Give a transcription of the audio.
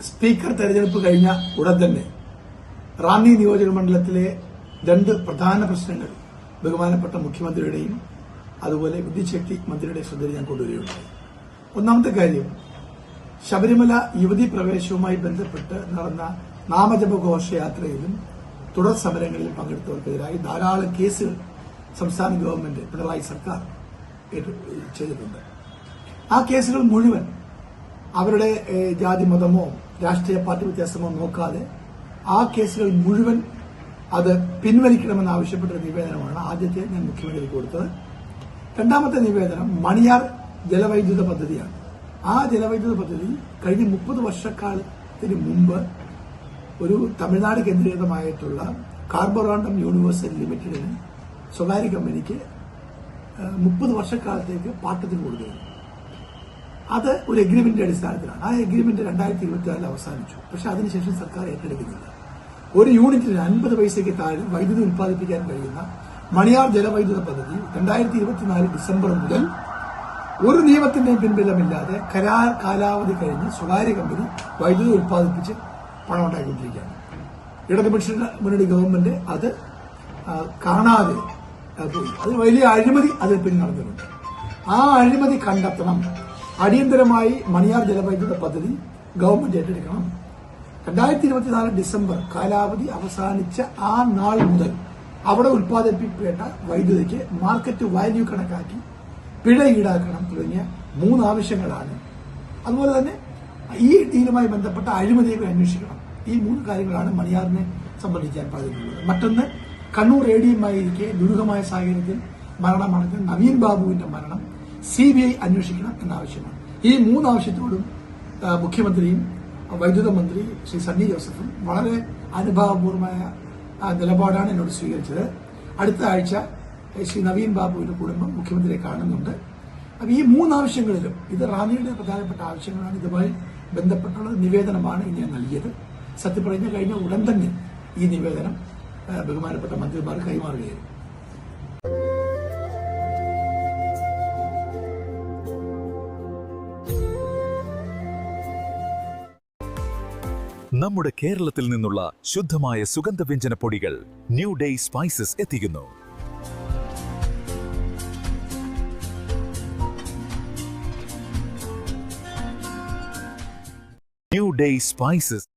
Speaker തെരഞ്ഞെടുപ്പ് കഴിഞ്ഞ ഉടൻ തന്നെ റാന്നി നിയോജക മണ്ഡലത്തിലെ രണ്ട് പ്രധാന പ്രശ്നങ്ങൾ ബഹുമാനപ്പെട്ട മുഖ്യമന്ത്രിയുടെയും അതുപോലെ വിദ്യുച്ഛക്തി മന്ത്രിയുടെ ശ്രദ്ധയിൽ ഞാൻ കൊണ്ടുവരികയുണ്ടായി. ഒന്നാമത്തെ കാര്യം, ശബരിമല യുവതീ പ്രവേശവുമായി ബന്ധപ്പെട്ട് നടന്ന നാമജപ ഘോഷയാത്രയിലും തുടർ സമരങ്ങളിലും പങ്കെടുത്തവർക്കെതിരായി ധാരാളം കേസുകൾ സംസ്ഥാന ഗവൺമെന്റ് പിണറായി സർക്കാർ ചെയ്തിട്ടുണ്ട്. ആ കേസുകൾ മുഴുവൻ അവരുടെ ജാതി മതമോ രാഷ്ട്രീയ പാർട്ടി വ്യത്യാസമോ നോക്കാതെ ആ കേസുകൾ മുഴുവൻ അത് പിൻവലിക്കണമെന്ന് ആവശ്യപ്പെട്ട നിവേദനമാണ് ആദ്യത്തെ ഞാൻ മുഖ്യമന്ത്രിക്ക് കൊടുത്തത്. രണ്ടാമത്തെ നിവേദനം മണിയാർ ജലവൈദ്യുത പദ്ധതിയാണ്. ആ ജലവൈദ്യുത പദ്ധതി കഴിഞ്ഞ 30 വർഷക്കാലത്തിന് മുമ്പ് ഒരു തമിഴ്നാട് കേന്ദ്രീകൃതമായിട്ടുള്ള കാർബോറാണ്ടം യൂണിവേഴ്സൽ ലിമിറ്റഡിന് സ്വകാര്യ കമ്പനിക്ക് 30 വർഷക്കാലത്തേക്ക് പാട്ടത്തിന് കൊടുത്തിരുന്നു. അത് ഒരു എഗ്രിമെന്റിന്റെ അടിസ്ഥാനത്തിലാണ്. ആ എഗ്രിമെന്റ് 2024 അവസാനിച്ചു. പക്ഷെ അതിനുശേഷം സർക്കാർ ഏറ്റെടുക്കുന്നില്ല. ഒരു യൂണിറ്റിന് 50 പൈസയ്ക്ക് താഴെ വൈദ്യുതി ഉൽപ്പാദിപ്പിക്കാൻ കഴിയുന്ന മണിയാർ ജലവൈദ്യുത പദ്ധതി 2024 ഡിസംബർ മുതൽ ഒരു നിയമത്തിന്റെയും പിൻബലമില്ലാതെ കരാർ കാലാവധി കഴിഞ്ഞ് സ്വകാര്യ കമ്പനി വൈദ്യുതി ഉൽപ്പാദിപ്പിച്ച് പണം ഉണ്ടാക്കിക്കൊണ്ടിരിക്കുകയാണ്. ഇടതുപക്ഷ മുന്നണി ഗവൺമെന്റ് അത് കാണാതെ പോയി. അത് വലിയ അഴിമതി അതിൽ പിന്നിൽ നടന്നിട്ടുണ്ട്. ആ അഴിമതി കണ്ടെത്തണം. അടിയന്തരമായി മണിയാർ ജലവൈദ്യുത പദ്ധതി ഗവൺമെന്റ് ഏറ്റെടുക്കണം. 2024 ഡിസംബർ കാലാവധി അവസാനിച്ച ആ നാൾ മുതൽ അവിടെ ഉൽപ്പാദിപ്പിക്കേണ്ട വൈദ്യുതിക്ക് മാർക്കറ്റ് വാല്യൂ കണക്കാക്കി പിഴ ഈടാക്കണം തുടങ്ങിയ 3 ആവശ്യങ്ങളാണ്. അതുപോലെ തന്നെ ഈ ഡീലുമായി ബന്ധപ്പെട്ട അഴിമതിയൊക്കെ അന്വേഷിക്കണം. ഈ 3 കാര്യങ്ങളാണ് മണിയാറിനെ സംബന്ധിക്കാൻ പറഞ്ഞിട്ടുള്ളത്. മറ്റൊന്ന്, കണ്ണൂർ ADM-ആയിരിക്കെ ദുരൂഹമായ സാഹചര്യത്തിൽ മരണമടഞ്ഞ നവീൻ ബാബുവിന്റെ മരണം CBI അന്വേഷിക്കണം എന്ന ആവശ്യമാണ്. ഈ 3 ആവശ്യത്തോടും മുഖ്യമന്ത്രിയും വൈദ്യുത മന്ത്രി ശ്രീ സണ്ണി ജോസഫും വളരെ അനുഭാവപൂർവമായ നിലപാടാണ് എന്നോട് സ്വീകരിച്ചത്. അടുത്ത ആഴ്ച ശ്രീ നവീൻ ബാബുവിന്റെ കുടുംബം മുഖ്യമന്ത്രിയെ കാണുന്നുണ്ട്. അപ്പൊ ഈ 3 ആവശ്യങ്ങളിലും ഇത് റാന്നിയുടെ പ്രധാനപ്പെട്ട ആവശ്യങ്ങളാണ്. ഇതുമായി ബന്ധപ്പെട്ടുള്ള നിവേദനമാണ് ഇനി ഞാൻ നൽകിയത്. സത്യം പറഞ്ഞ കഴിഞ്ഞ ഉടൻ തന്നെ ഈ നിവേദനം ബഹുമാനപ്പെട്ട മന്ത്രിമാർ കൈമാറുകയായിരുന്നു. നമ്മുടെ കേരളത്തിൽ നിന്നുള്ള ശുദ്ധമായ സുഗന്ധവ്യഞ്ജന പൊടികൾ ന്യൂ ഡേ സ്പൈസസ് എത്തിക്കുന്നു. New day spices